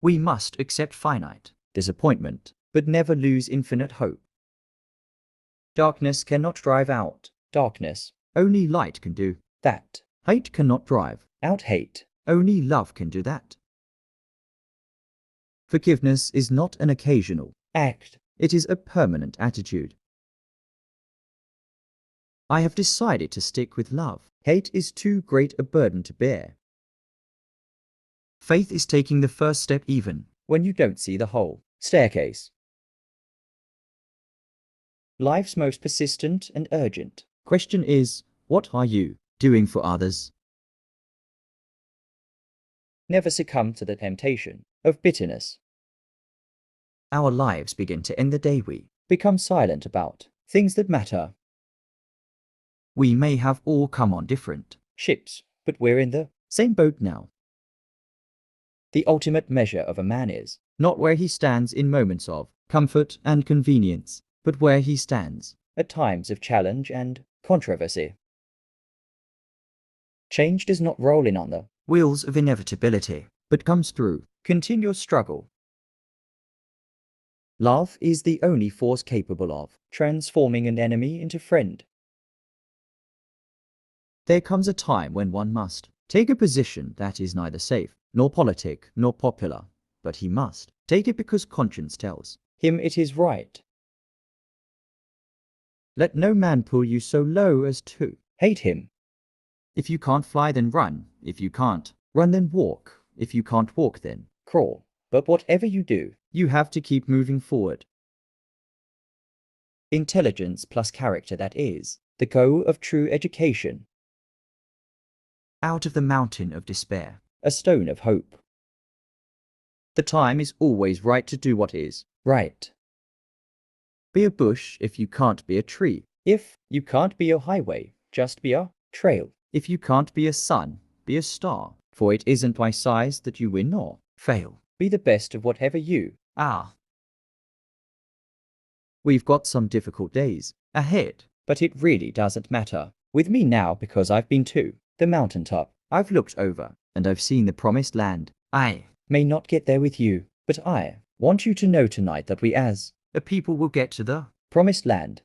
We must accept finite disappointment, but never lose infinite hope. Darkness cannot drive out darkness. Only light can do that. Hate cannot drive out hate. Only love can do that. Forgiveness is not an occasional act. It is a permanent attitude. I have decided to stick with love. Hate is too great a burden to bear. Faith is taking the first step even when you don't see the whole staircase. Life's most persistent and urgent question is, what are you doing for others? Never succumb to the temptation of bitterness. Our lives begin to end the day we become silent about things that matter. We may have all come on different ships, but we're in the same boat now. The ultimate measure of a man is not where he stands in moments of comfort and convenience, but where he stands at times of challenge and controversy. Change does not roll in on the wheels of inevitability, but comes through continuous struggle. Love is the only force capable of transforming an enemy into friend. There comes a time when one must take a position that is neither safe, nor politic, nor popular, but he must take it because conscience tells him it is right. Let no man pull you so low as to hate him. If you can't fly, then run. If you can't run, then walk. If you can't walk, then crawl. But whatever you do, you have to keep moving forward. Intelligence plus character, that is the goal of true education. Out of the mountain of despair, a stone of hope. The time is always right to do what is right. Be a bush if you can't be a tree. If you can't be a highway, just be a trail. If you can't be a sun, be a star. For it isn't by size that you win or fail. Be the best of whatever you are. We've got some difficult days ahead, but it really doesn't matter with me now because I've been to the mountaintop. I've looked over and I've seen the promised land. I may not get there with you, but I want you to know tonight that we as a people will get to the promised land.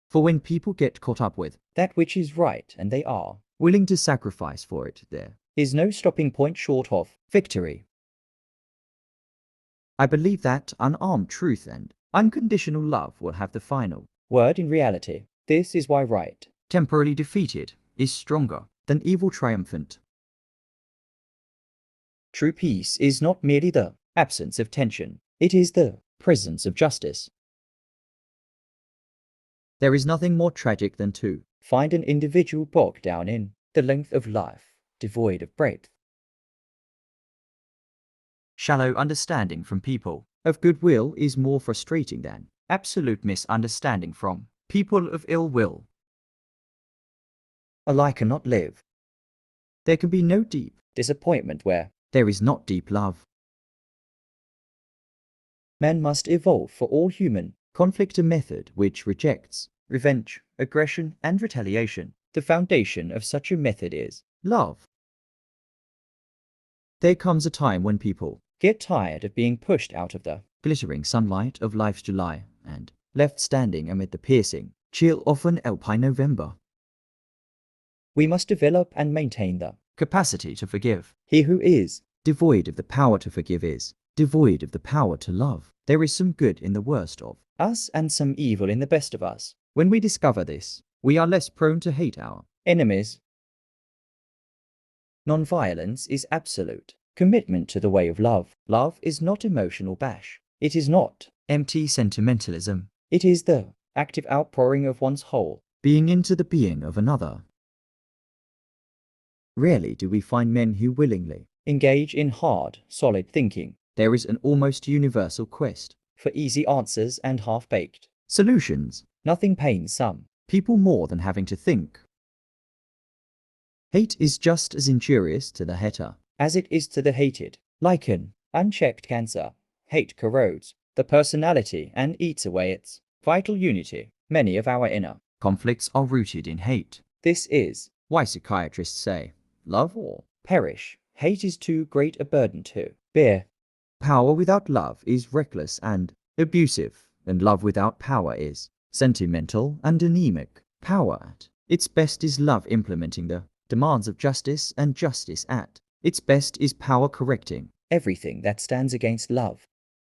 For when people get caught up with that which is right and they are willing to sacrifice for it, there is no stopping point short of victory. I believe that unarmed truth and unconditional love will have the final word in reality. This is why right, temporarily defeated, is stronger than evil triumphant. True peace is not merely the absence of tension, it is the presence of justice. There is nothing more tragic than to find an individual bogged down in the length of life, devoid of breadth. Shallow understanding from people of goodwill is more frustrating than absolute misunderstanding from people of ill will. A lie cannot live. There can be no deep disappointment where there is not deep love. Man must evolve for all human conflict a method which rejects revenge, aggression, and retaliation. The foundation of such a method is love. There comes a time when people get tired of being pushed out of the glittering sunlight of life's July and left standing amid the piercing chill of an alpine November. We must develop and maintain the capacity to forgive. He who is devoid of the power to forgive is devoid of the power to love. There is some good in the worst of us and some evil in the best of us. When we discover this, we are less prone to hate our enemies. Non-violence is absolute commitment to the way of love. Love is not emotional bash. It is not empty sentimentalism. It is the active outpouring of one's whole being into the being of another. Rarely do we find men who willingly engage in hard, solid thinking. There is an almost universal quest for easy answers and half-baked solutions. Nothing pains some people more than having to think. Hate is just as injurious to the hater as it is to the hated. Like an unchecked cancer, hate corrodes the personality and eats away its vital unity. Many of our inner conflicts are rooted in hate. This is why psychiatrists say, love or perish. Hate is too great a burden to bear. Power without love is reckless and abusive, and love without power is sentimental and anemic. Power at its best is love implementing the demands of justice, and justice at its best is power correcting everything that stands against love.